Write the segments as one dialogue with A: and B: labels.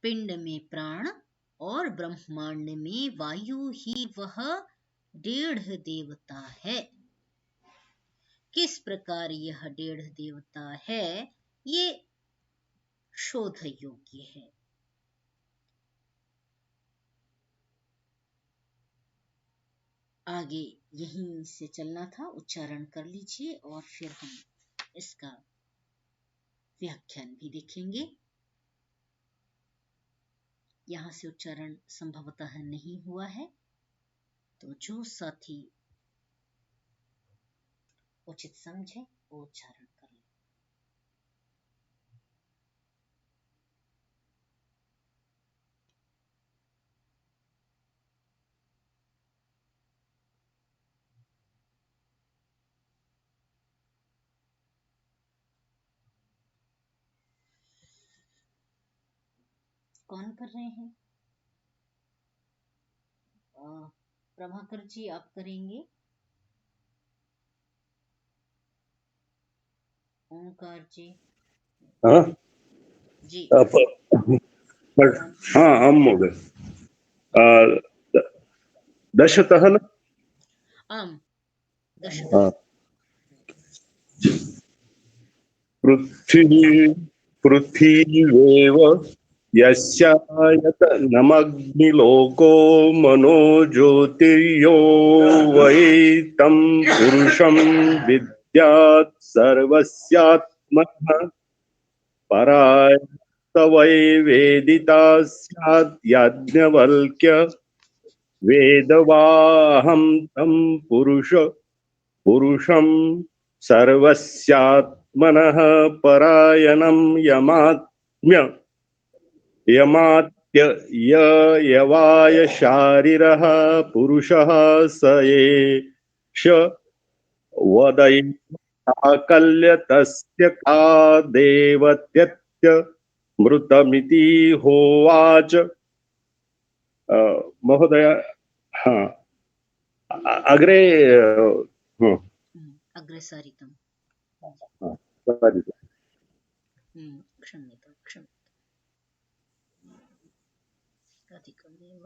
A: पिंड में प्राण और ब्रह्मांड में वायु ही वह 1.5 देवता है। किस प्रकार यह 1.5 देवता है, ये शोध योग्य है। आगे यहीं से चलना था, उच्चारण कर लीजिए और फिर हम इसका व्याख्यान भी देखेंगे। यहाँ से उच्चारण संभवतः नहीं हुआ है, तो जो साथी उचित समझे वो उच्चारण कर ले। कौन कर रहे हैं? प्रभाकर जी आप करेंगे? ओंकार जी?
B: हाँ
A: जी
B: हाँ हम हो गए। दशतः न
A: आम दशतः।
B: हाँ। पृथ्वीवेव यस्यायत नमग्निलोको मनो ज्योतिर्यो वै तं पुरुषं विद्यात् सर्वस्यात्मनः पराय स वै वेदिता स्यात् याज्ञवल्क्य वेदवाहं तं पुरुषं सर्वस्यात्मनः परायणं यमात्य य यवाय शारीरः पुरुषः स एष वदै साकल्य तस्य का देवत्यत्य मृतमिति होवाच। महोदय हाँ अग्रे
A: अग्रेसारितम। क्षम्यतां अधिकमेव।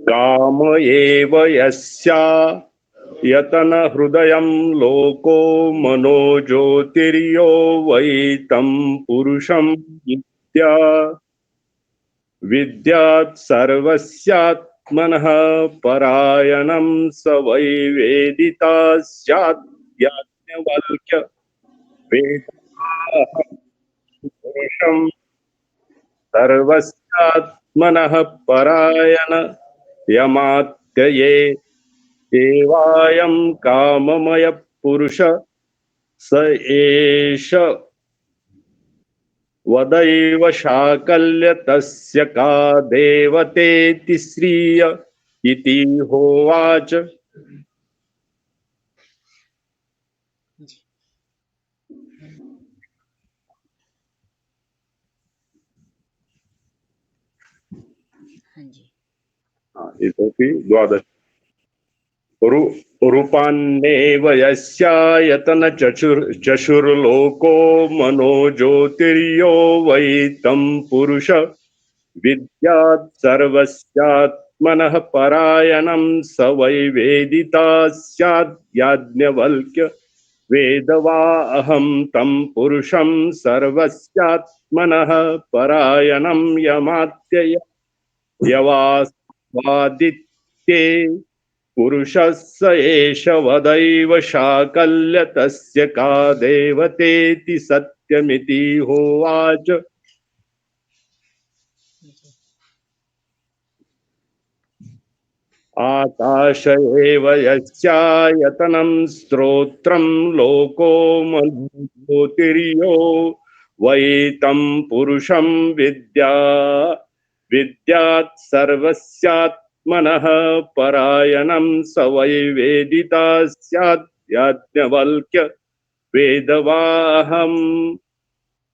B: काम एव यस्या यतन हृदयं लोको मनो ज्योतिर्यो वै तं पुरुषं विद्यात् सर्वस्यात्मनः परायणं स वै वेदिता स्यात् याज्ञवल्क्य वेदाहं पुरुषं सर्वस्यात्मनः परायण यमात्यये देवायं काममय पुरुष स एष वदैव शाकल्य तस्य का देवतेति श्रिय इति होवाच।
A: जी हाँ जी।
B: इतोपि द्वादश रूपान्नेव यस्यायतन चक्षुर्लोको मनो ज्योतिर्यो वै तं पुरुष विद्यात् सर्वस्यात्मनः परायणं स वै वेदिता स्यात् याज्ञवल्क्य वेदवाहं तं पुरुषं सर्वस्यात्मनः परायणं यमात्यय यवास्वादित्ये पुरुषः स एष वदैव शाकल्य तस्य का देवतेति सत्यमिति होवाच। आकाश एव यस्यायतनं स्तोत्रं लोको मनो ज्योतिर्यो वै तं पुरुषं विद्यात् सर्वस्यात्मनः परायणं स वै वेदिता स्यात् याज्ञवल्क्य वेदवाहम्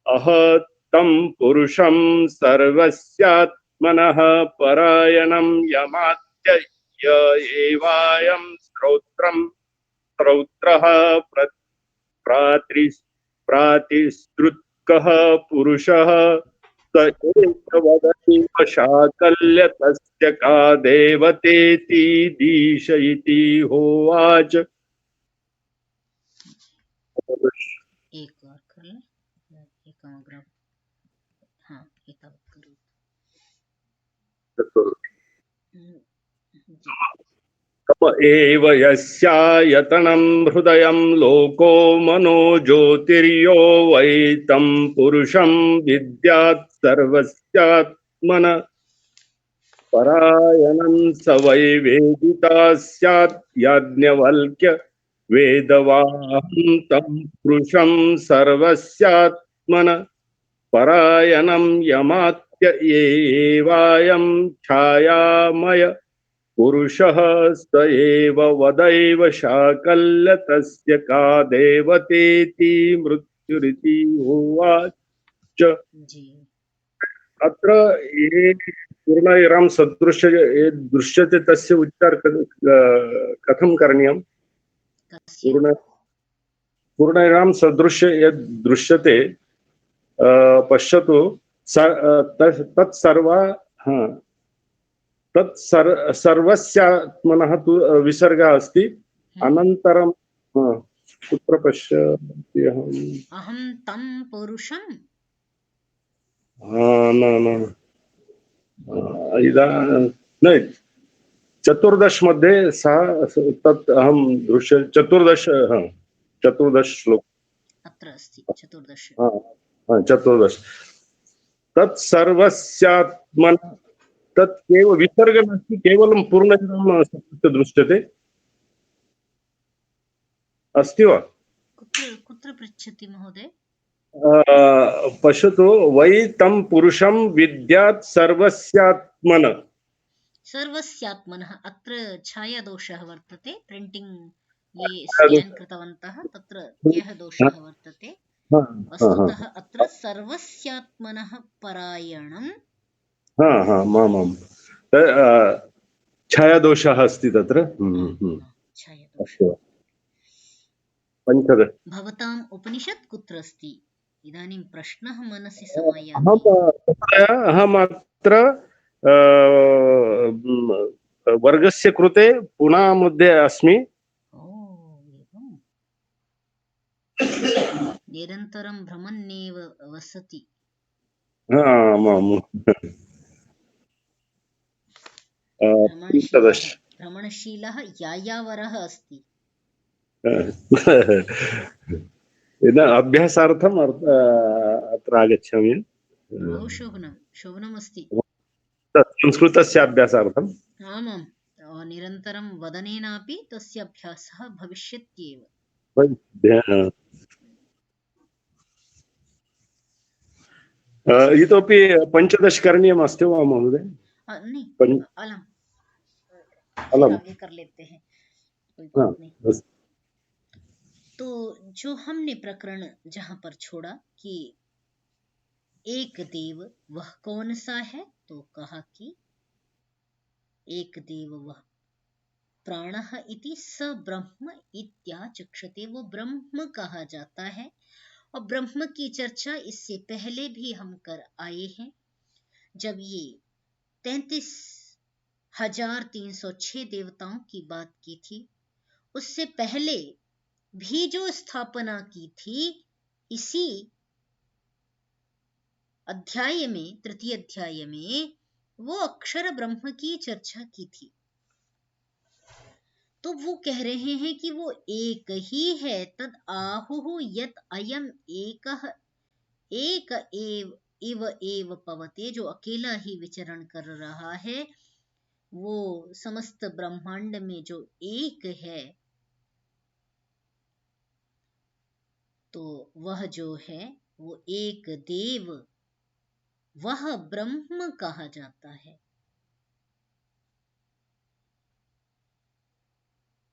B: अहतं पुरुषं सर्वस्यात्मनः परायणं यमात्य य एवायं स्तोत्रः प्रातिश्रुतः कः पुरुषः स एव वदैव शाकल्य तस्य का देवतेति दीश इति होवाच।
A: एक और कर ले, एकाग्र, हाँ एतावत् करो। जी
B: तप एव यस्यायतनं हृदयं लोको मनो ज्योतिर्यो वै तं पुरुषं विद्यात् सर्वस्यात्मन परायणं स वै वेदिता स्यात् याज्ञवल्क्य वेदवाहं तं पुरुषं सर्वस्यात्मन परायणं यमात्य एवायं छायामय पुरुषः स एव वदैव शाकल्य तस्य का देवतेति मृत्युरिति उवाच।
A: जी
B: अत्र ये पूर्णविराम सदृश ये दृश्यते तस्य उच्चार कथं करणीयं?
A: कस्य
B: पूर्णविराम सदृश यद् दृश्यते पश्यतु तत्सर्वा हा सर्वस्यात्मनः तु विसर्गः अस्ति। अनन्तरं कुत्र पश्यामि अहम्?
A: अहं तं पुरुषं,
B: न न इदा न चतुर्दश मध्ये सः तत् अहं दृश्य चतुर्दश चतुर्दश श्लोक
A: अत्र अस्ति 14।
B: चतुर्दश तत् सर्वस्यात्मन तत् केवल विसर्ग नास्ति, केवलं पूर्णविराम दृश्यते अस्ति वा?
A: कुत्र कुत्र पृच्छति महोदय?
B: पश्यतु वै तं पुरुषं विद्यात् सर्वस्यात्मन।
A: सर्वस्यात्मनः, अत्र छायादोषः वर्तते, प्रिंटिंग ये स्कैन कृतवन्तः तत्र यः दोषः वर्तते। वस्तुतः अत्र सर्वस्यात्मनः परायणं,
B: छायादोषः अस्ति तत्र।
A: छायादोषः।
B: पञ्चदश
A: भवताम् उपनिषत् कुत्र अस्ति? इदानीं प्रश्नः मनसि समायाति।
B: अहमत्र वर्गस्य कृते पुनः मध्ये अस्मि।
A: ओ एवम्, निरन्तरं भ्रमन्नेव वसति। भ्रमणशीलः यायावरः अस्ति।
B: अभ्यासार्थम् अत्र आगच्छामि।
A: बहु शोभनं, शोभनमस्ति।
B: संस्कृतस्य अभ्यासार्थम्।
A: आमां, निरन्तरं वदनेनापि तस्य अभ्यासः भविष्यत्येव।
B: इतोपि पञ्चदश करणीयम् अस्ति वा महोदय?
A: नहीं, अलम फिर आगे कर लेते हैं, कोई बात नहीं। तो जो हमने प्रकरण जहां पर छोड़ा कि एक देव वह कौन सा है, तो कहा कि एक देव वह प्राणः इति स ब्रह्म इत्याचक्षते, वो ब्रह्म कहा जाता है। और ब्रह्म की चर्चा इससे पहले भी हम कर आए हैं, जब ये 33,306 देवताओं की बात की थी। उससे पहले भी जो स्थापना की थी, इसी अध्याय में, तृतीय अध्याय में, वो अक्षर ब्रह्म की चर्चा की थी। तो वो कह रहे हैं कि वो एक ही है। तद आहुः यत अयम एकः एक इव एव पवते, जो अकेला ही विचरण कर रहा है, वो समस्त ब्रह्मांड में जो एक है, तो वह जो है वो एक देव, वह ब्रह्म कहा जाता है।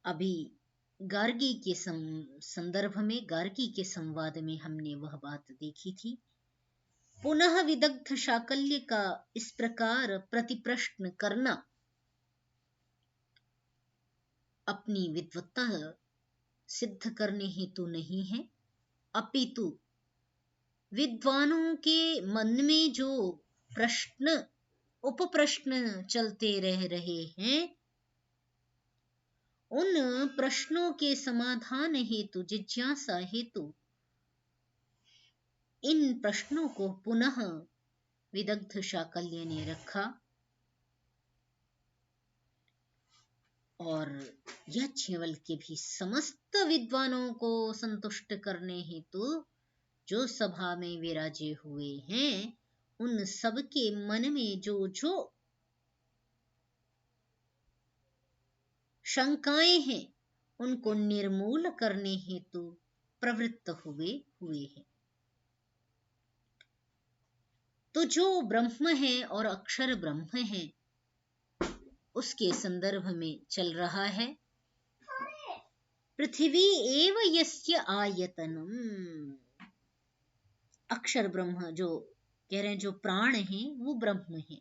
A: अभी गार्गी के संदर्भ में, गार्गी के संवाद में हमने वह बात देखी थी। पुनः विदग्ध शाकल्य का इस प्रकार प्रतिप्रश्न करना अपनी विद्वत्ता सिद्ध करने हेतु नहीं है, अपितु विद्वानों के मन में जो प्रश्न उप प्रश्न चलते रह रहे हैं, उन प्रश्नों के समाधान हेतु, जिज्ञासा हेतु इन प्रश्नों को पुनः विदग्ध शाकल्य ने रखा और याज्ञवल्क्य भी समस्त विद्वानों को संतुष्ट करने हेतु जो सभा में विराजे हुए हैं, उन सबके मन में जो जो शंकाएं हैं उनको निर्मूल करने हेतु प्रवृत्त हुए हैं। तो जो ब्रह्म है और अक्षर ब्रह्म है, उसके संदर्भ में चल रहा है पृथ्वी एव यस्य आयतनम। अक्षर ब्रह्म जो कह रहे हैं, जो प्राण है वो ब्रह्म है।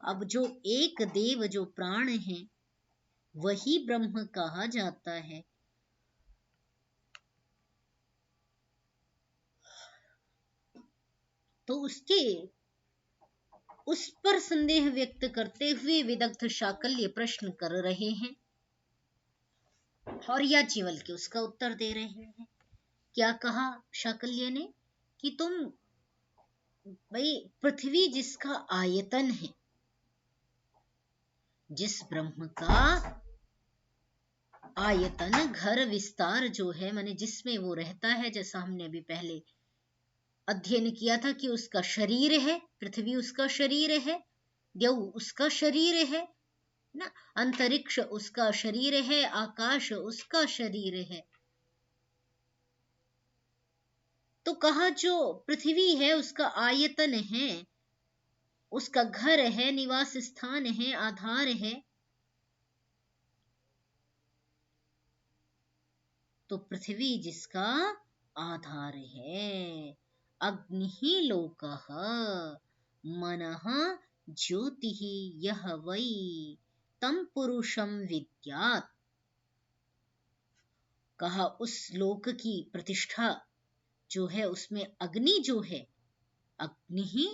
A: अब जो एक देव जो प्राण है वही ब्रह्म कहा जाता है। तो उसके उस पर संदेह व्यक्त करते हुए विदग्ध शाकल्य प्रश्न कर रहे हैं और याज्ञवल्क्य उसका उत्तर दे रहे हैं। क्या कहा शाकल्य ने कि तुम भाई पृथ्वी जिसका आयतन है, जिस ब्रह्म का आयतन घर विस्तार जो है, माने जिसमें वो रहता है, जैसा हमने अभी पहले अध्ययन किया था कि उसका शरीर है, पृथ्वी उसका शरीर है, द्यौ उसका शरीर है ना, अंतरिक्ष उसका शरीर है, आकाश उसका शरीर है। तो कहा जो पृथ्वी है उसका आयतन है, उसका घर है, निवास स्थान है, आधार है। तो पृथ्वी जिसका आधार है, अग्नि लोकः मनः ज्योतिः यह वै तम पुरुषम विद्यात्। कहा उस लोक की प्रतिष्ठा जो है उसमें अग्नि जो है, अग्नि ही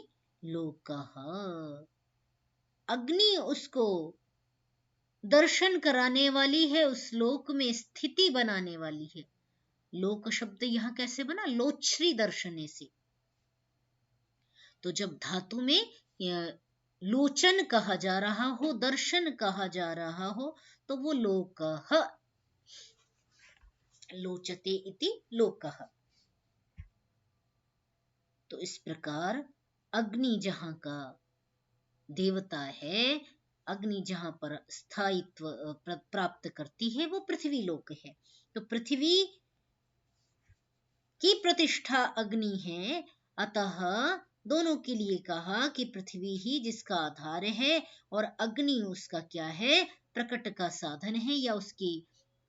A: लोकः, अग्नि उसको दर्शन कराने वाली है, उस लोक में स्थिति बनाने वाली है। लोक शब्द यहां कैसे बना? लोच्छ्री दर्शने से। तो जब धातु में लोचन कहा जा रहा हो, दर्शन कहा जा रहा हो, तो वो लोकः, लोचते इति लोकः। तो इस प्रकार अग्नि जहां का देवता है, अग्नि जहां पर स्थायित्व प्राप्त करती है, वो पृथ्वी लोक है। तो पृथ्वी की प्रतिष्ठा अग्नि है, अतः दोनों के लिए कहा कि पृथ्वी ही जिसका आधार है और अग्नि उसका क्या है? प्रकट का साधन है, या उसकी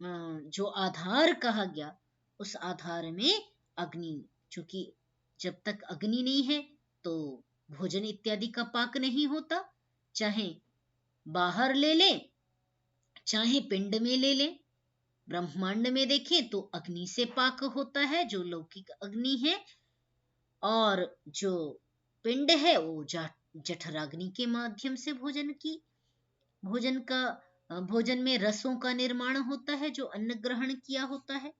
A: जो आधार कहा गया, उस आधार में अग्नि, चूंकि जब तक अग्नि नहीं है तो भोजन इत्यादि का पाक नहीं होता। चाहे बाहर ले लें, चाहे पिंड में ले लें, ब्रह्मांड में देखें तो अग्नि से पाक होता है, जो लौकिक अग्नि है, और जो पिंड है वो जठराग्नि के माध्यम से भोजन में रसों का निर्माण होता है, जो अन्न ग्रहण किया होता है।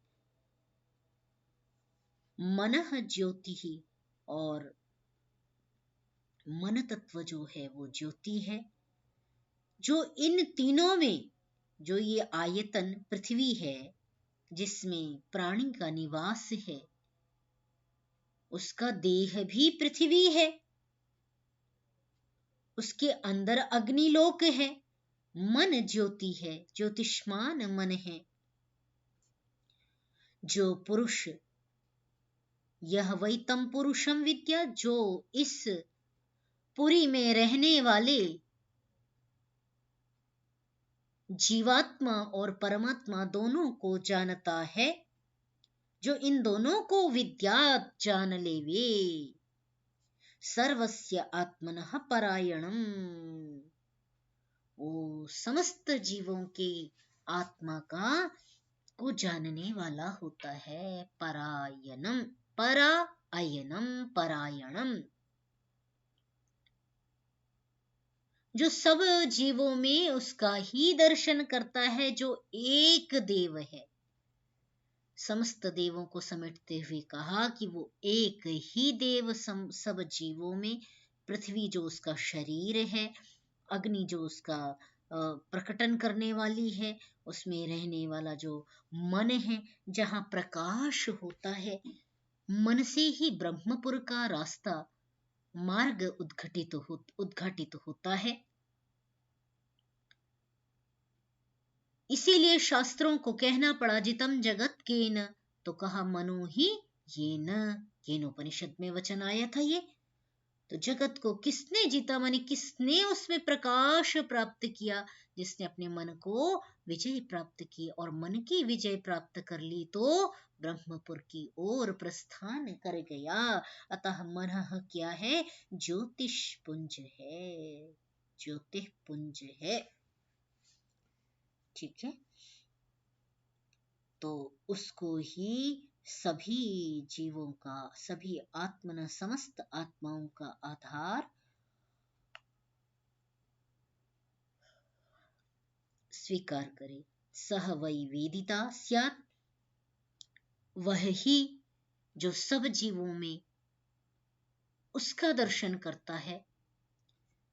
A: मनः ज्योति ही, और मन तत्व जो है वो ज्योति है। जो इन तीनों में, जो ये आयतन पृथ्वी है जिसमें प्राणी का निवास है, उसका देह भी पृथ्वी है, उसके अंदर अग्निलोक है, मन ज्योति है, ज्योतिष्मान मन है। जो पुरुष, यह वै तम पुरुषम विद्या, जो इस पुरी में रहने वाले जीवात्मा और परमात्मा दोनों को जानता है, जो इन दोनों को विद्यात जान लेवे, सर्वस्य आत्मनः परायणम, वो समस्त जीवों के आत्मा को जानने वाला होता है। परायणम, परा अयनम परायणम, जो सब जीवों में उसका ही दर्शन करता है, जो एक देव है। समस्त देवों को समेटते हुए कहा कि वो एक ही देव सब जीवों में, पृथ्वी जो उसका शरीर है, अग्नि जो उसका प्रकटन करने वाली है, उसमें रहने वाला जो मन है, जहाँ प्रकाश होता है, मन से ही ब्रह्मपुर का रास्ता, मार्ग उद्घाटित होता है। इसीलिए शास्त्रों को कहना पड़ा जितम जगत केन, तो कहा मनो ही ये न, केनोपनिषद में वचन आया था ये। तो जगत को किसने जीता, माने किसने उसमें प्रकाश प्राप्त किया, जिसने अपने मन को विजय प्राप्त की, और मन की विजय प्राप्त कर ली तो ब्रह्मपुर की ओर प्रस्थान कर गया। अतः मन क्या है, ज्योतिष पुंज है, ज्योतिष पुंज है। ठीक है, तो उसको ही सभी जीवों का, सभी आत्मना, समस्त आत्माओं का आधार स्वीकार करे। सह वै वेदिता स्यात्, वह ही जो सब जीवों में उसका दर्शन करता है,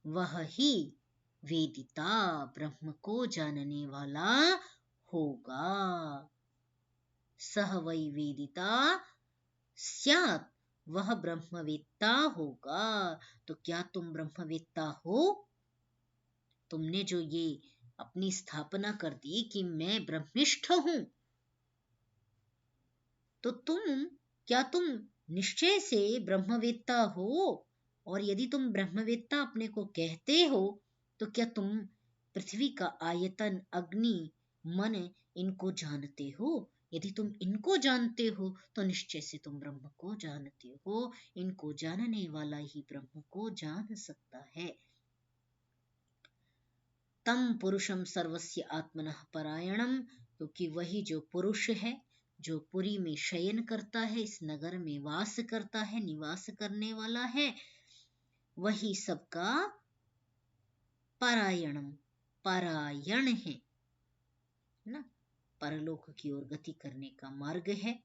A: वह ही वेदिता, ब्रह्म को जानने वाला होगा। सह वै वेदिता स्यात्, वह ब्रह्मवेत्ता होगा। तो क्या तुम ब्रह्मवेत्ता हो? तुमने जो ये अपनी स्थापना कर दी कि मैं ब्रह्मिष्ठ हूं, तो क्या तुम निश्चय से ब्रह्मवेत्ता हो? और यदि तुम ब्रह्मवेत्ता अपने को कहते हो, तो क्या तुम पृथ्वी का आयतन, अग्नि, मन, इनको जानते हो? यदि तुम इनको जानते हो तो निश्चय से तुम ब्रह्म को जानते हो। इनको जानने वाला ही ब्रह्म को जान सकता है। तम पुरुषम सर्वस्य आत्मनः परायणम, क्योंकि वही जो पुरुष है, जो पुरी में शयन करता है, इस नगर में वास करता है, निवास करने वाला है, वही सबका परायणम, परायण है ना, परलोक की ओर गति करने का मार्ग है।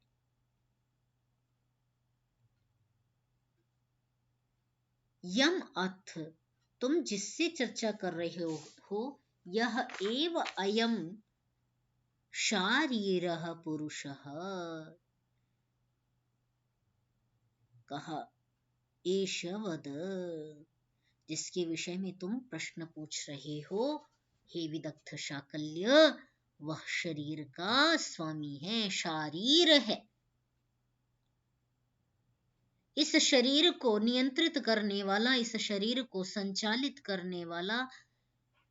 A: यम अर्थ, तुम जिससे चर्चा कर रहे हो, यह एव अयम शारीरः पुरुषः, कहा एष वद, जिसके विषय में तुम प्रश्न पूछ रहे हो, हे विदग्ध शाकल्य, वह शरीर का स्वामी है, शारीर है। इस शरीर को नियंत्रित करने वाला, इस शरीर को संचालित करने वाला,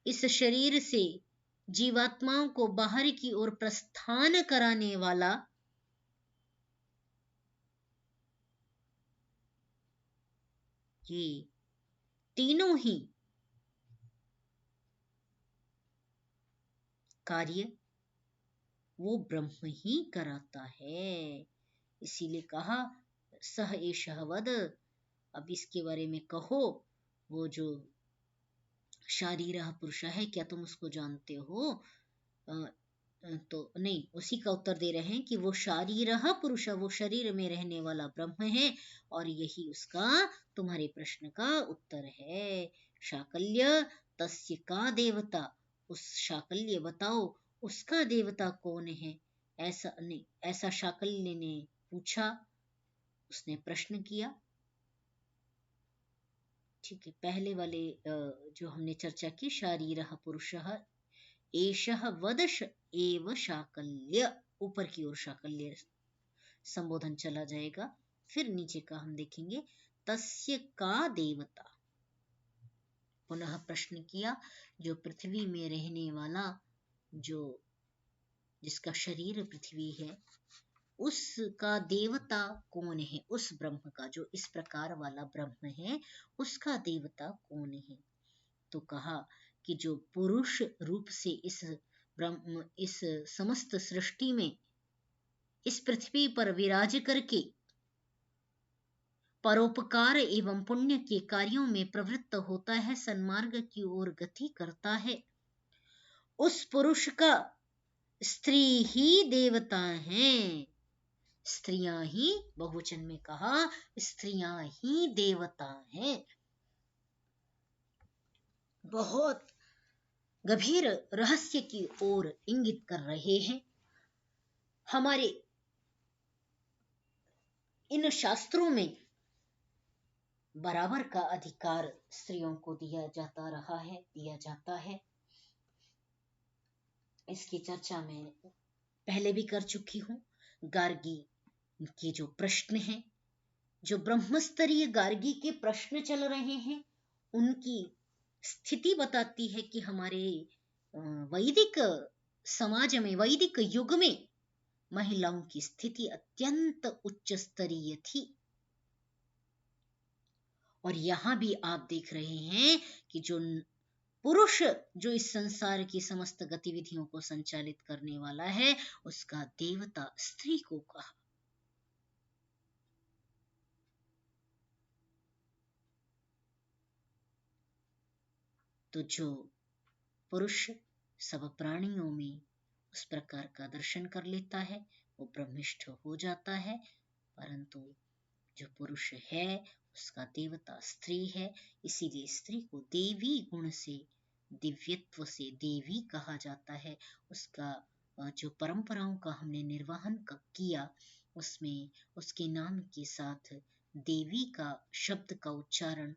A: इस शरीर से जीवात्माओं को बाहर की ओर प्रस्थान कराने वाला, ये तीनों ही कार्य वो ब्रह्म ही कराता है। इसीलिए कहा सह एषः वद। अब इसके बारे में कहो, वो जो शारीरः पुरुष है, क्या तुम उसको जानते हो? तो नहीं, उसी का उत्तर दे रहे हैं कि वो शारीरः पुरुष, वो शरीर में रहने वाला ब्रह्म है, और यही उसका तुम्हारे प्रश्न का उत्तर है। शाकल्य तस्य का देवता, उस शाकल्य बताओ उसका देवता कौन है? ऐसा नहीं, ऐसा शाकल्य ने पूछा, उसने प्रश्न किया। ठीक है, पहले वाले जो हमने चर्चा की, शारीरः पुरुषः एषः वदश एव शाकल्य, ऊपर की ओर शाकल्य संबोधन चला जाएगा। फिर नीचे का हम देखेंगे, तस्य का देवता। पुनः प्रश्न किया, जो पृथ्वी में रहने वाला, जो जिसका शरीर पृथ्वी है, उसका देवता कौन है? उस ब्रह्म का, जो इस प्रकार वाला ब्रह्म है, उसका देवता कौन है? तो कहा कि जो पुरुष रूप से इस ब्रह्म, इस समस्त सृष्टि में, इस पृथ्वी पर विराज करके परोपकार एवं पुण्य के कार्यों में प्रवृत्त होता है, सन्मार्ग की ओर गति करता है, उस पुरुष का स्त्री ही देवता हैं। स्त्रियां ही, बहुवचन में कहा, स्त्रियां ही देवता हैं। बहुत गंभीर रहस्य की ओर इंगित कर रहे हैं। हमारे इन शास्त्रों में बराबर का अधिकार स्त्रियों को दिया जाता है। इसकी चर्चा मैं पहले भी कर चुकी हूँ। गार्गी के जो प्रश्न हैं, जो ब्रह्मस्तरीय गार्गी के प्रश्न चल रहे हैं, उनकी स्थिति बताती है कि हमारे वैदिक समाज में, वैदिक युग में महिलाओं की स्थिति अत्यंत उच्च स्तरीय थी। और यहां भी आप देख रहे हैं कि जो पुरुष, जो इस संसार की समस्त गतिविधियों को संचालित करने वाला है, उसका देवता स्त्री को कहा। तो जो पुरुष सब प्राणियों में उस प्रकार का दर्शन कर लेता है, वो ब्रह्मिष्ठ हो जाता है। परंतु जो पुरुष है, उसका देवता स्त्री है। इसीलिए स्त्री को देवी गुण से, दिव्यत्व से देवी कहा जाता है। उसका जो परंपराओं का हमने निर्वहन किया, उसमें उसके नाम के साथ देवी का शब्द का उच्चारण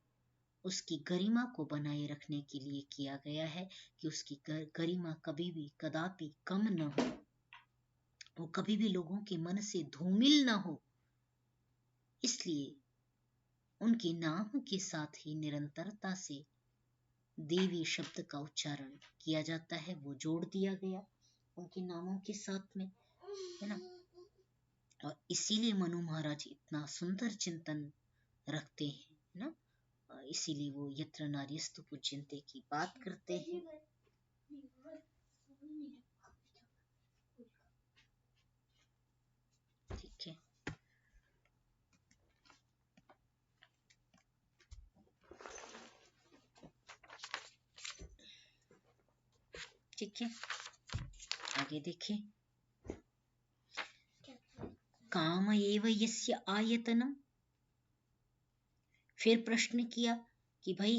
A: उसकी गरिमा को बनाए रखने के लिए किया गया है, कि उसकी गरिमा कभी भी कदापि कम न हो, वो कभी भी लोगों के मन से धूमिल न हो। इसलिए उनके नाम के साथ ही निरंतरता से देवी शब्द का उच्चारण किया जाता है, वो जोड़ दिया गया उनके नामों के साथ में, है ना। और इसीलिए मनु महाराज इतना सुंदर चिंतन रखते हैं ना। इसीलिए वो यत्र नार्यस्तु पूज्यन्ते की बात करते हैं। ठीक है, ठीक है, आगे देखें। काम एव यस्य आयतनम। फिर प्रश्न किया कि भाई,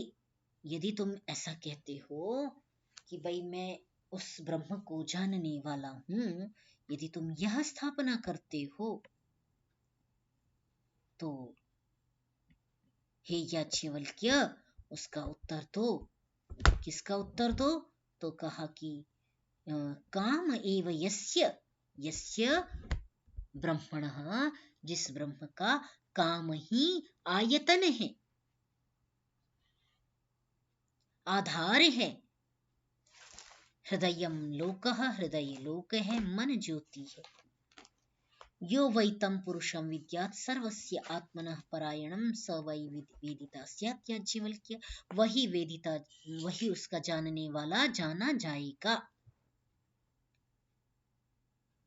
A: यदि तुम ऐसा कहते हो कि भाई मैं उस ब्रह्म को जानने वाला हूं, यदि तुम यह स्थापना करते हो, तो हे याज्ञवल्क्य, उसका उत्तर दो। किसका उत्तर दो? तो कहा कि काम एव यस्य, यस्य ब्रह्मणः, जिस ब्रह्म का काम ही आयतन है, आधार है। हृदयम लोकः, हृदय लोक है, मन ज्योति है। यो वै तं पुरुषं विद्यात् सर्वस्य आत्मनः परायणं स वै वेदिता स्यात् याज्ञवल्क्य। वही वेदिता, वही उसका जानने वाला जाना जाएगा।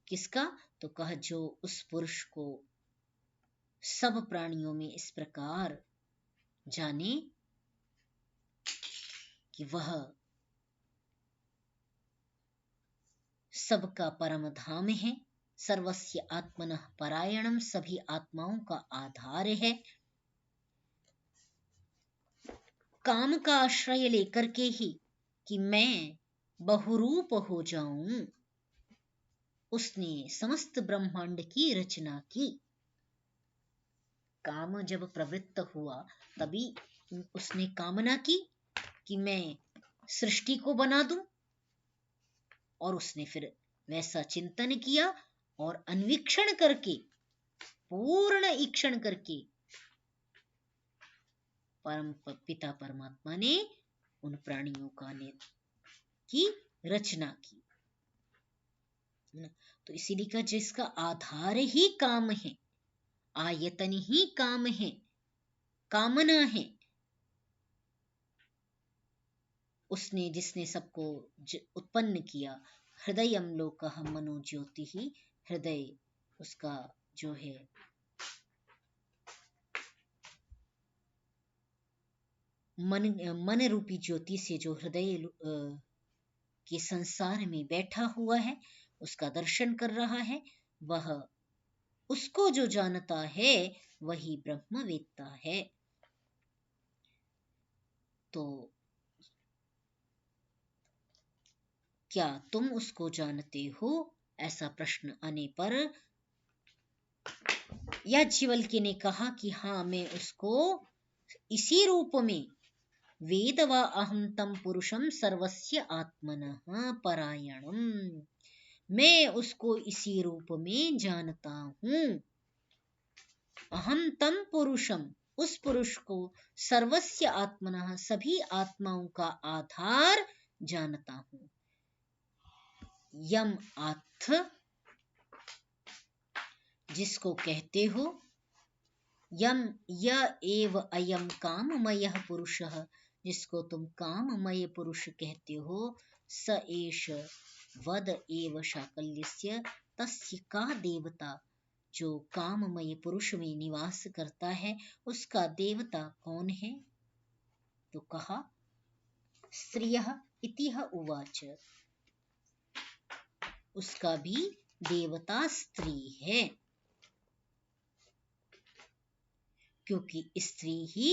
A: किसका? तो कहा जो उस पुरुष को सब प्राणियों में इस प्रकार जाने कि वह सबका परम धाम है, सर्वस्य आत्मनः परायणम, सभी आत्माओं का आधार है। काम का आश्रय लेकर के ही कि मैं बहुरूप हो जाऊं, उसने समस्त ब्रह्मांड की रचना की। काम जब प्रवृत्त हुआ, तभी उसने कामना की कि मैं सृष्टि को बना दूं, और उसने फिर वैसा चिंतन किया और अन्वीक्षण करके, पूर्ण ईक्षण करके परम पिता परमात्मा ने उन प्राणियों की रचना की। तो इसीलिए का जिसका आधार ही काम है, आयतन ही काम है, कामना है, उसने, जिसने सबको उत्पन्न किया। हृदयम लोकः मनो ज्योति ही, हृदय उसका जो है मन रूपी ज्योति से जो हृदय के संसार में बैठा हुआ है, उसका दर्शन कर रहा है, वह उसको जो जानता है वही ब्रह्मवेत्ता है। तो क्या तुम उसको जानते हो? ऐसा प्रश्न आने पर याज्ञवल्क्य ने कहा कि हाँ, मैं उसको इसी रूप में वेद व अहं तम पुरुषम सर्वस्य आत्मनः परायणम, मैं उसको इसी रूप में जानता हूँ। अहम तम पुरुषम, उस पुरुष को, सर्वस्य आत्मनः, सभी आत्माओं का आधार जानता हूँ। यम आत्थ, जिसको कहते हो, यम य एव अयम काममयः पुरुषः, जिसको तुम काममय पुरुष कहते हो, स एष वद एव शाकल्यस्य, तस्य का देवता, जो काममय पुरुष में निवास करता है उसका देवता कौन है? तो कहा स्त्रियः इतिह उवाच, उसका भी देवता स्त्री है, क्योंकि स्त्री ही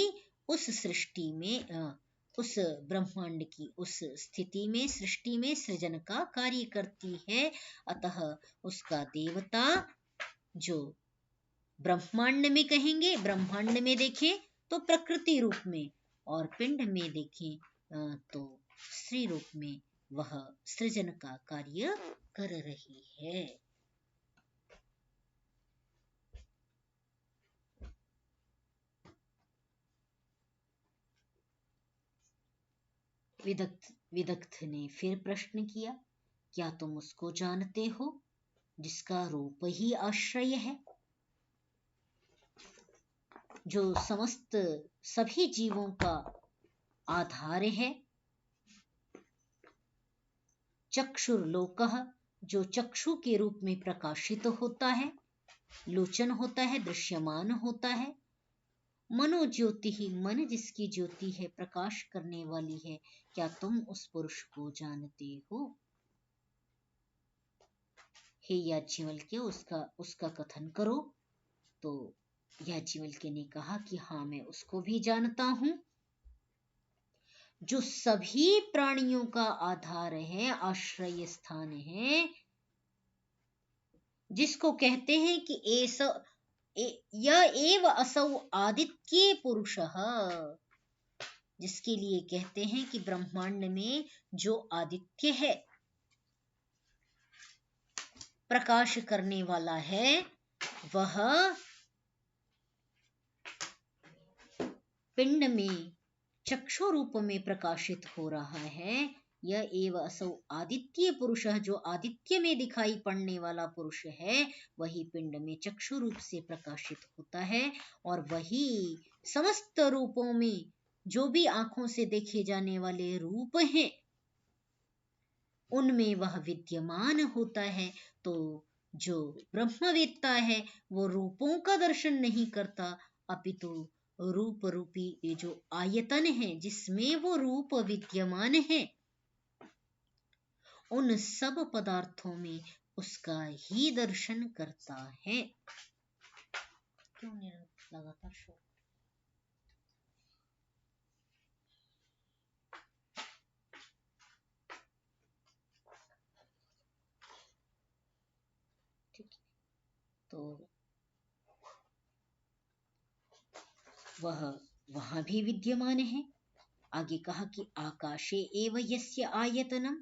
A: उस सृष्टि में, उस ब्रह्मांड की उस स्थिति में, सृष्टि में सृजन का कार्य करती है। अतः उसका देवता, जो ब्रह्मांड में कहेंगे, ब्रह्मांड में देखें तो प्रकृति रूप में, और पिंड में देखें तो स्त्री रूप में वह सृजन का कार्य कर रही है। विदग्ध ने फिर प्रश्न किया, क्या तुम उसको जानते हो जिसका रूप ही आश्रय है, जो समस्त सभी जीवों का आधार है? चक्षुर्लोकः, जो चक्षु के रूप में प्रकाशित होता है, लोचन होता है, दृश्यमान होता है। मनोज्योति ही, मन जिसकी ज्योति है, प्रकाश करने वाली है, क्या तुम उस पुरुष को जानते हो? हे याज्ञवल्क्य, उसका कथन करो। तो याज्ञवल्क्य ने कहा कि हाँ, मैं उसको भी जानता हूं, जो सभी प्राणियों का आधार है, आश्रय स्थान है, जिसको कहते हैं कि यह एव असौ आदित्य पुरुषः, जिसके लिए कहते हैं कि ब्रह्मांड में जो आदित्य है, प्रकाश करने वाला है, वह पिंड में चक्षु रूप में प्रकाशित हो रहा है। यह एव असौ आदित्य पुरुष, जो आदित्य में दिखाई पड़ने वाला पुरुष है, वही पिंड में चक्षु रूप से प्रकाशित होता है, और वही समस्त रूपों में, जो भी आंखों से देखे जाने वाले रूप हैं, उनमें वह विद्यमान होता है। तो जो ब्रह्मवेत्ता है, वो रूपों का दर्शन नहीं करता, अपितु रूप रूपी ये जो आयतन है, जिसमें वो रूप विद्यमान है, उन सब पदार्थों में उसका ही दर्शन करता है। क्यों लगातार शोर? ठीक, तो वह वहां भी विद्यमान है। आगे कहा कि आकाशे एव यस्य आयतनम,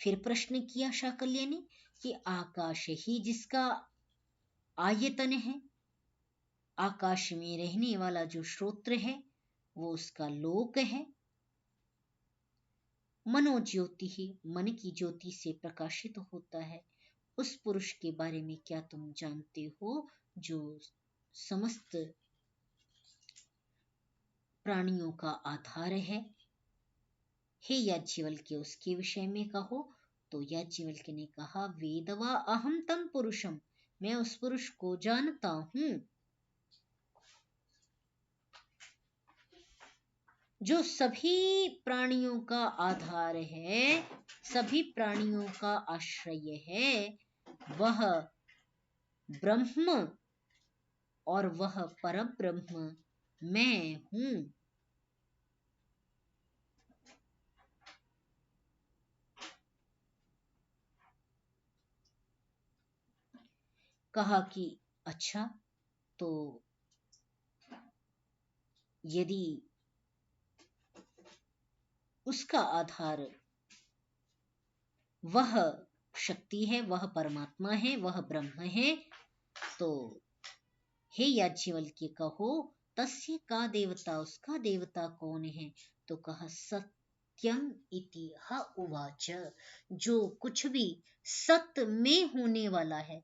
A: फिर प्रश्न किया शाकल्य ने कि आकाश ही जिसका आयतन है, आकाश में रहने वाला जो श्रोत्र है, वो उसका लोक है। मनोज्योति ही, मन की ज्योति से प्रकाशित होता है। उस पुरुष के बारे में क्या तुम जानते हो, जो समस्त प्राणियों का आधार है? हे याज्ञवल्क्य, उसके विषय में कहो। तो याज्ञवल्क्य ने कहा, वेदवा अहम तम पुरुषम, मैं उस पुरुष को जानता हूं। जो सभी प्राणियों का आधार है, सभी प्राणियों का आश्रय है, वह ब्रह्म और वह परब्रह्म मैं हूं। कहा कि अच्छा, तो यदि उसका आधार वह शक्ति है, वह परमात्मा है, वह ब्रह्म है, तो हे याज्ञवल्क्य कहो, तस्य का देवता, उसका देवता कौन है? तो कहा सत्यम इति ह उवाच, जो कुछ भी सत्य में होने वाला है।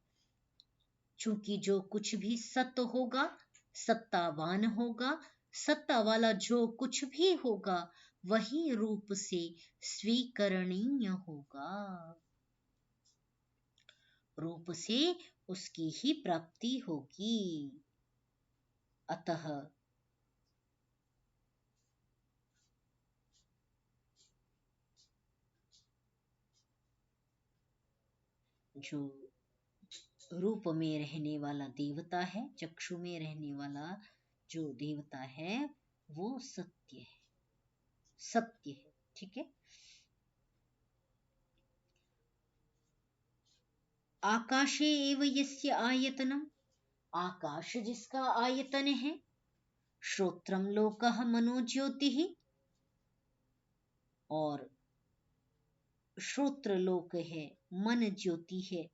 A: चूंकि जो कुछ भी सत्य होगा, सत्तावान होगा, सत्ता वाला जो कुछ भी होगा, वही रूप से स्वीकरणीय होगा, रूप से उसकी ही प्राप्ति होगी। अतः जो रूप में रहने वाला देवता है, चक्षु में रहने वाला जो देवता है, वो सत्य है, सत्य है। ठीक है। आकाशे एव यस्य आयतनम, आकाश जिसका आयतन है, श्रोत्रम लोकः मनोज्योतिः, और श्रोत्र लोक है, मन ज्योति है।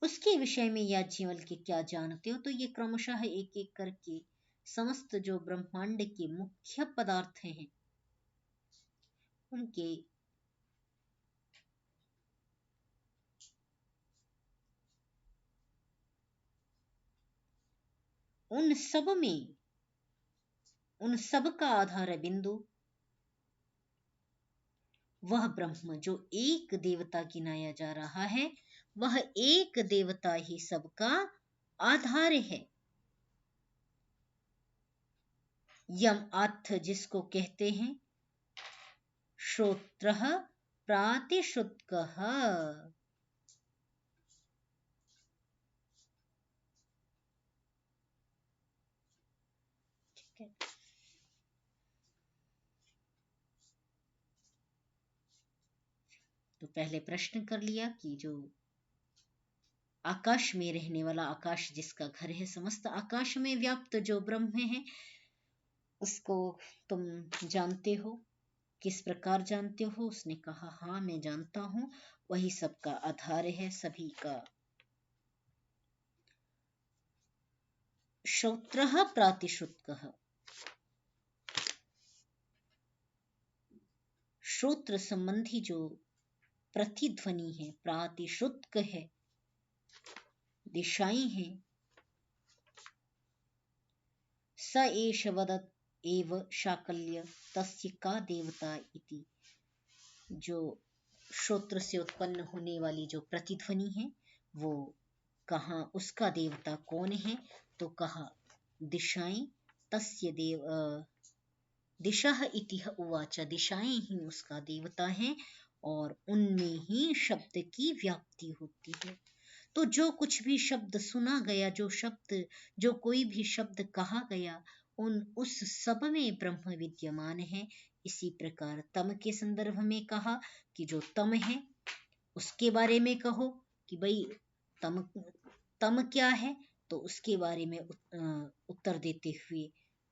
A: उसके विषय में याज्ञवल्क्य क्या जानते हो? तो ये क्रमशः एक एक करके समस्त जो ब्रह्मांड के मुख्य पदार्थ हैं, उनके उन सब में, उन सब का आधार बिंदु वह ब्रह्म जो एक देवता गिनाया जा रहा है, वह एक देवता ही सबका आधार है। यम अर्थ जिसको कहते हैं श्रोत्रः प्रातिश्रुतकः। ठीक है। तो पहले प्रश्न कर लिया कि जो आकाश में रहने वाला, आकाश जिसका घर है, समस्त आकाश में व्याप्त जो ब्रह्म है, उसको तुम जानते हो? किस प्रकार जानते हो? उसने कहा हाँ मैं जानता हूं, वही सबका आधार है, सभी का। श्रोत्रः प्रातिश्रुतकः, श्रोत्र संबंधी जो प्रतिध्वनि है, प्रातिश्रुतक है, दिशाएं हैं। स एष वदत एव शाकल्य तस्य का देवता इति, जो श्रोत्र से उत्पन्न होने वाली जो प्रतिध्वनि है, वो कहा उसका देवता कौन है? तो कहा दिशाएं, तस्य देव दिशा इति उवाच, दिशाएं ही उसका देवता है और उनमें ही शब्द की व्याप्ति होती है। तो जो कुछ भी शब्द सुना गया, जो कोई भी शब्द कहा गया, उस सब में ब्रह्म विद्यमान है। इसी प्रकार तम के संदर्भ में कहा कि जो तम है उसके बारे में कहो कि भाई तम क्या है, तो उसके बारे में उत्तर देते हुए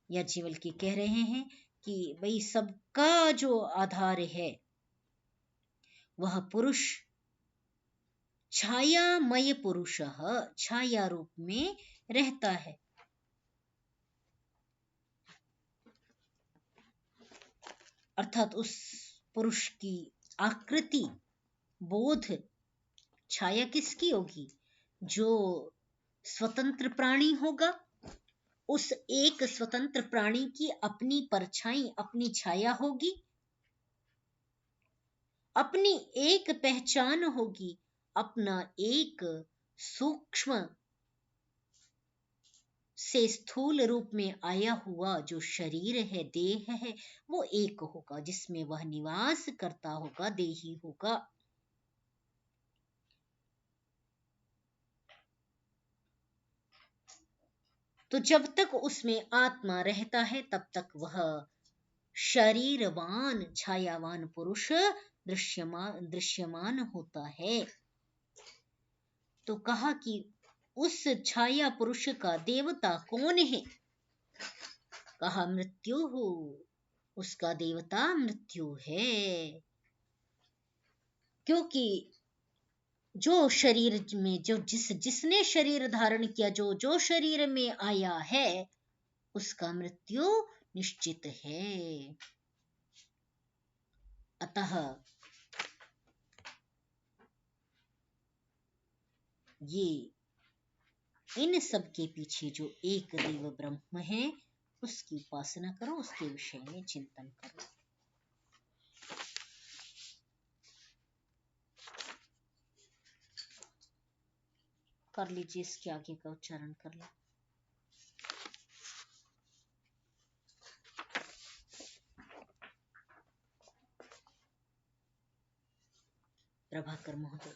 A: याज्ञवल्क्य कह रहे हैं कि भाई सबका जो आधार है वह पुरुष, छायामय पुरुषः, छाया रूप में रहता है। अर्थात उस पुरुष की आकृति बोध, छाया किसकी होगी? जो स्वतंत्र प्राणी होगा, उस एक स्वतंत्र प्राणी की अपनी परछाई, अपनी छाया होगी, अपनी एक पहचान होगी, अपना एक सूक्ष्म से स्थूल रूप में आया हुआ जो शरीर है, देह है, वो एक होगा, जिसमें वह निवास करता होगा, देही होगा। तो जब तक उसमें आत्मा रहता है तब तक वह शरीरवान छायावान पुरुष दृश्यमान होता है। तो कहा कि उस छाया पुरुष का देवता कौन है? कहा मृत्यु हो, उसका देवता मृत्यु है। क्योंकि जो शरीर में जिसने शरीर धारण किया, जो शरीर में आया है, उसका मृत्यु निश्चित है। अतः ये इन सब के पीछे जो एक देव ब्रह्म है, उसकी उपासना करो, उसके विषय में चिंतन करो। कर लीजिए, इसके आगे का उच्चारण कर लो। प्रभाकर महोदय।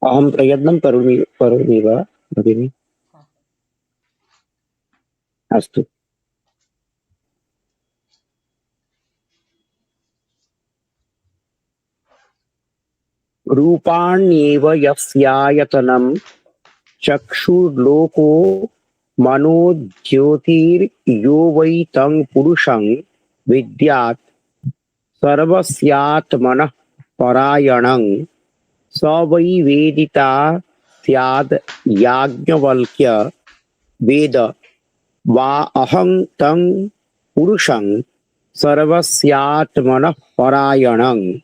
C: अहं प्रयत्नं करोमि वा भगिनि?
A: हाँ।
C: अस्तु। रूपाण्येव यस्यायतनं चक्षुर्लोको मनो ज्योतिर्यो वै तं पुरुषं विद्यात् सर्वस्यात्मनः परायणं स वै वेदिता स्याद् याज्ञवल्क्य वेद वा अहं तं पुरुषं सर्वस्यात्मनः परायणं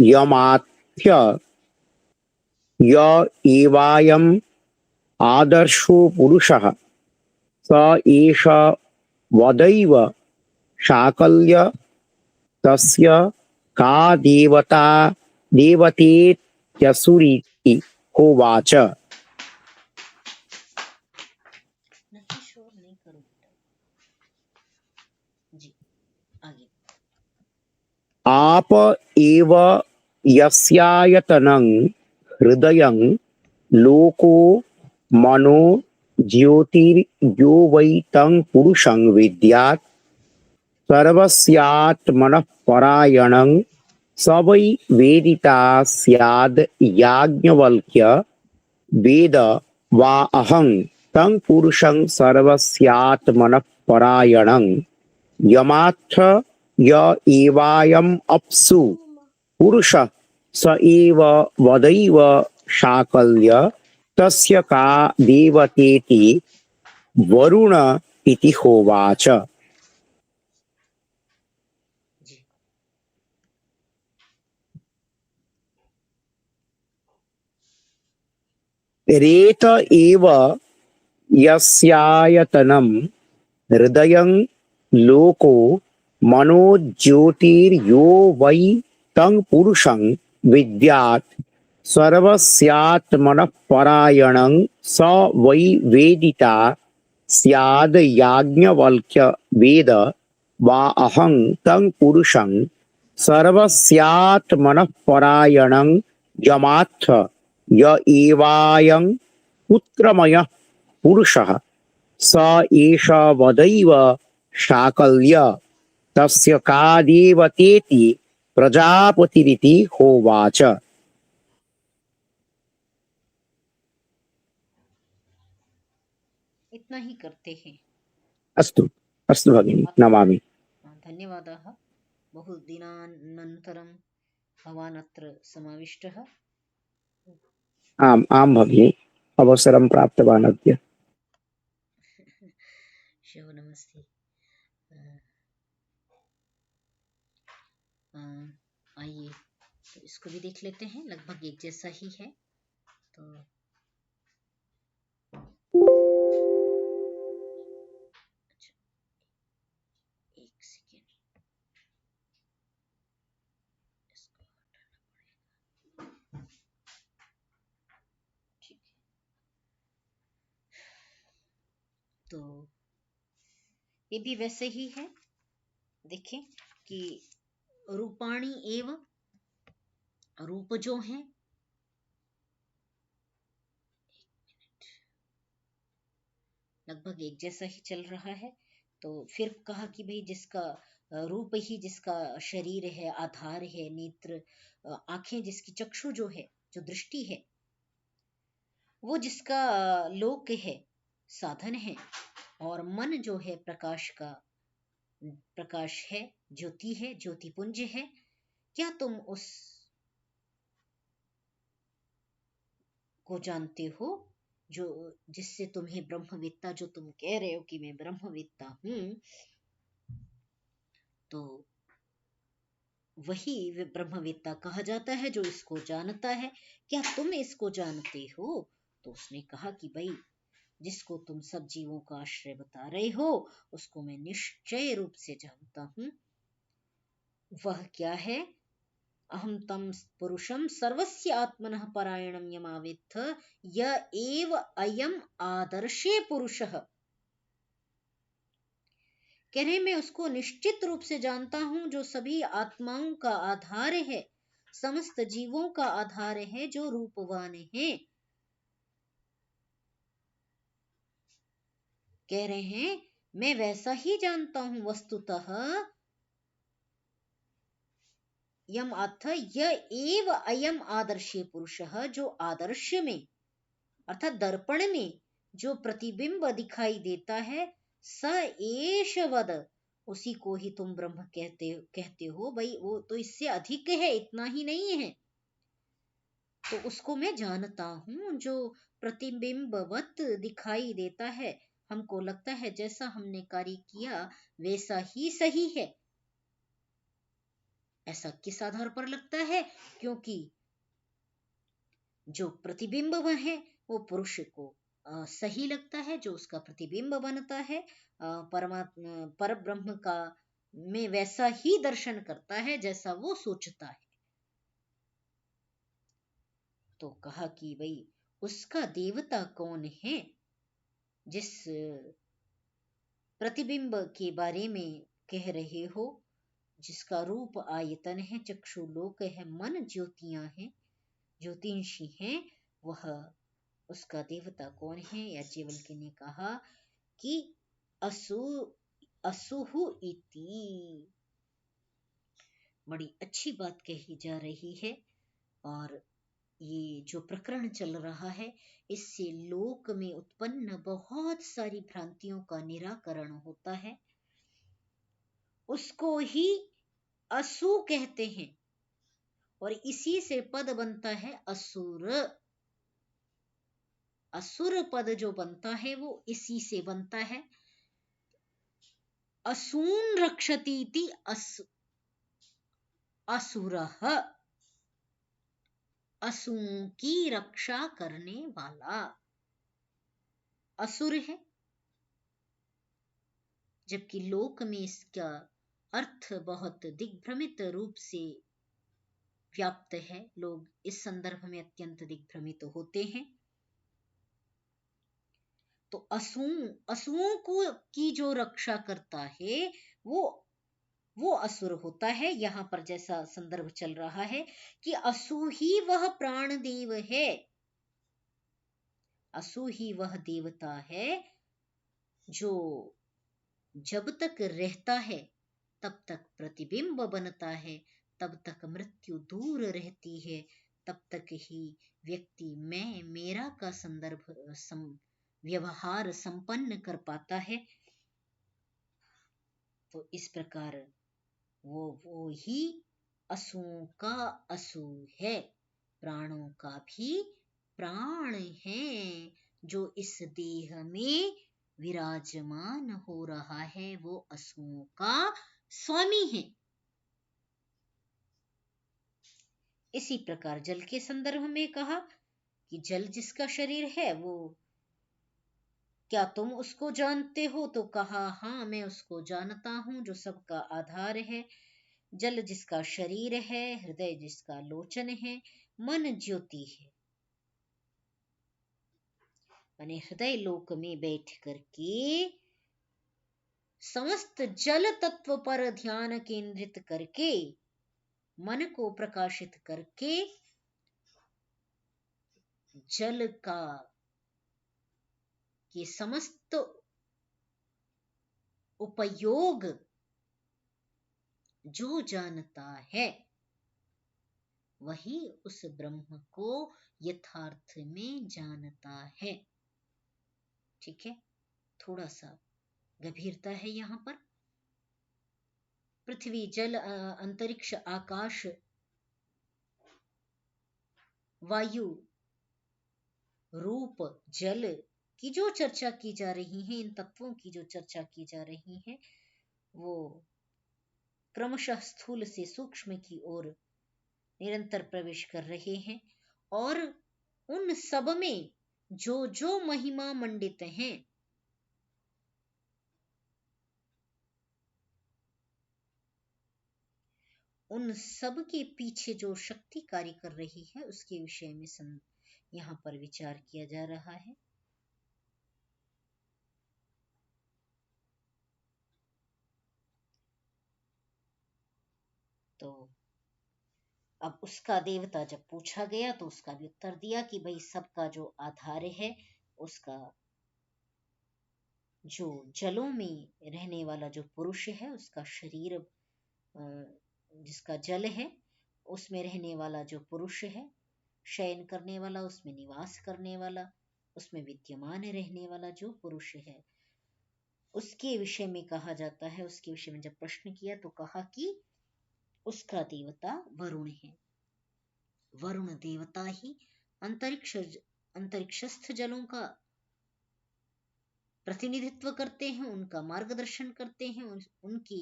C: यमात्य य एवायम् आदर्शो पुरुषः स एष वदैव शाकल्य तस्य का देवता देवतेत्यसुरीति होवाच।
A: नहीं, शोर नहीं करो बेटा जी। आगे।
C: आप एव यस्यायतनं हृदयं लोको मनो ज्योतिर्यो वै तं पुरुषं विद्यात् सर्वस्यात्मनः परायणं स वै वेदिता स्याद् याज्ञवल्क्य वेद वा अहं तं पुरुषं सर्वस्यात्मनः परायणं यमाथ य एवायम् अप्सु पुरुषः स एव वदैव शाकल्य तस्य का देवतेति वरुण इति होवाच।
A: जी।
C: रेत एव यस्यायतनं हृदयं लोको मनो ज्योतिर्यो वै तं पुरुषं विद्यात् सर्वस्यात्मनः परायणं स वै वेदिता स्याद् याज्ञवल्क्य वेद वा अहं तं पुरुषं सर्वस्यात्मनः परायणं यमात्थ य एवायं पुत्रमयः पुरुषः स एष वदैव शाकल्य तस्य का देवतेति प्रजापतिरिति होवाच।
A: इतना ही करते हैं।
C: अस्तु अस्तु भगिनी, नमामि।
A: धन्यवादाः। बहुदिनानन्तरं भवान् अत्र समाविष्टः।
C: आम् आं भगिनी, अवसरं प्राप्तवान् अद्य।
A: शिव नमस्ते। आइए, तो इसको भी देख लेते हैं, लगभग एक जैसा ही है। तो तो ये भी वैसे ही है। देखें कि रूपाणी एव, रूप जो है, लगभग एक जैसा ही चल रहा है। तो फिर कहा कि भाई जिसका रूप ही जिसका शरीर है, आधार है, नेत्र, आंखें जिसकी, चक्षु जो है, जो दृष्टि है, वो जिसका लोक है, साधन है, और मन जो है प्रकाश का, प्रकाश है, ज्योति है, ज्योति पुंज है। क्या तुम उस को जानते हो जो, जिससे तुम्हें ब्रह्मवेत्ता, जो तुम कह रहे हो कि मैं ब्रह्मवेत्ता हूं, तो वही ब्रह्मवेत्ता कहा जाता है जो इसको जानता है। क्या तुम इसको जानते हो? तो उसने कहा कि भाई जिसको तुम सब जीवों का आश्रय बता रहे हो, उसको मैं निश्चय रूप से जानता हूं। वह क्या है? अहम तम पुरुषम सर्वस्य आत्मनः परायणम यमावित्थ य एव अयम आदर्शे पुरुषः। कह रहे मैं उसको निश्चित रूप से जानता हूं जो सभी आत्माओं का आधार है, समस्त जीवों का आधार है, जो रूपवान है। कह रहे हैं मैं वैसा ही जानता हूं वस्तुतः। यम अर्थ य एव अयम आदर्शे पुरुषः, जो आदर्श में अर्थात दर्पण में जो प्रतिबिंब दिखाई देता है, स एष वद, उसी को ही तुम ब्रह्म कहते हो। भाई वो तो इससे अधिक है, इतना ही नहीं है। तो उसको मैं जानता हूं जो प्रतिबिंबवत दिखाई देता है। हमको लगता है जैसा हमने कार्य किया वैसा ही सही है। ऐसा किस आधार पर लगता है? क्योंकि जो प्रतिबिंब है वो पुरुष को सही लगता है, जो उसका प्रतिबिंब बनता है परमात्मा पर ब्रह्म का, में वैसा ही दर्शन करता है जैसा वो सोचता है। तो कहा कि भाई उसका देवता कौन है? जिस प्रतिबिंब के बारे में कह रहे हो, जिसका रूप आयतन है, चक्षु लोक है, मन ज्योतियां हैं, ज्योतिषी हैं, वह उसका देवता कौन है? याज्ञवल्क्य ने कहा कि असु असुहु इति। बड़ी अच्छी बात कही जा रही है। और ये जो प्रकरण चल रहा है, इससे लोक में उत्पन्न बहुत सारी भ्रांतियों का निराकरण होता है। उसको ही असु कहते हैं और इसी से पद बनता है असुर। असुर पद जो बनता है वो इसी से बनता है। असून रक्षतीति असुरः, असुओं की रक्षा करने वाला असुर है। जबकि लोक में इसका अर्थ बहुत दिग्भ्रमित रूप से व्याप्त है। लोग इस संदर्भ में अत्यंत दिग्भ्रमित होते हैं। तो असुओं को की जो रक्षा करता है वो असुर होता है। यहां पर जैसा संदर्भ चल रहा है कि असु ही वह प्राण देव है, असु ही वह देवता है जो जब तक रहता है तब तक प्रतिबिंब बनता है, तब तक मृत्यु दूर रहती है, तब तक ही व्यक्ति मैं मेरा का संदर्भ व्यवहार संपन्न कर पाता है। तो इस प्रकार वो ही असुओं का असु है, प्राणों का भी प्राण है। जो इस देह में विराजमान हो रहा है वो असुओं का स्वामी है। इसी प्रकार जल के संदर्भ में कहा कि जल जिसका शरीर है वो, क्या तुम उसको जानते हो? तो कहा हाँ मैं उसको जानता हूं जो सबका आधार है। जल जिसका शरीर है, हृदय जिसका लोचन है, मन ज्योति है। माने हृदय लोक में बैठ करके समस्त जल तत्व पर ध्यान केंद्रित करके मन को प्रकाशित करके जल का ये समस्त उपयोग जो जानता है वही उस ब्रह्म को यथार्थ में जानता है। ठीक है, थोड़ा सा गंभीरता है यहां पर। पृथ्वी, जल, अंतरिक्ष, आकाश, वायु, रूप, जल की जो चर्चा की जा रही है, इन तत्वों की जो चर्चा की जा रही है, वो क्रमशः स्थूल से सूक्ष्म की ओर निरंतर प्रवेश कर रहे हैं और उन सब में जो जो महिमा मंडित हैं, उन सब के पीछे जो शक्ति कार्य कर रही है उसके विषय में यहां पर विचार किया जा रहा है। तो अब उसका देवता जब पूछा गया तो उसका भी उत्तर दिया कि भाई सबका जो आधार है, उसका जो जलों में रहने वाला जो पुरुष है, उसका शरीर जिसका जल है उसमें रहने वाला जो पुरुष है, शयन करने वाला, उसमें निवास करने वाला, उसमें विद्यमान रहने वाला जो पुरुष है, उसके विषय में कहा जाता है। उसके विषय में जब प्रश्न किया तो कहा कि उसका देवता वरुण है। वरुण देवता ही अंतरिक्षस्थ जलों का प्रतिनिधित्व करते हैं, उनका मार्गदर्शन करते हैं, उनकी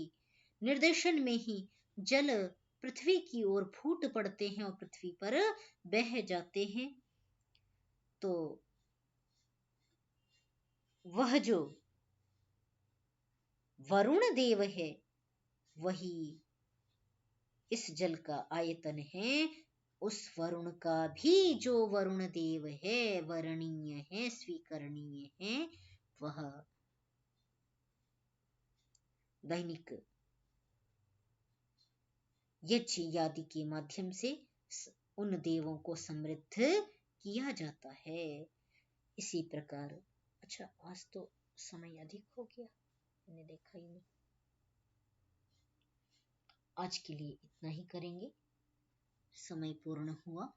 A: निर्देशन में ही जल पृथ्वी की ओर फूट पड़ते हैं और पृथ्वी पर बह जाते हैं। तो वह जो वरुण देव है वही इस जल का आयतन है। उस वरुण का भी जो वरुण देव है, वरणीय है, स्वीकरणीय है, वह दैनिक यज्ञ आदि के माध्यम से उन देवों को समृद्ध किया जाता है। इसी प्रकार, अच्छा आज तो समय अधिक हो गया, मैंने देखा ही नहीं। आज के लिए इतना ही करेंगे, समय पूर्ण हुआ।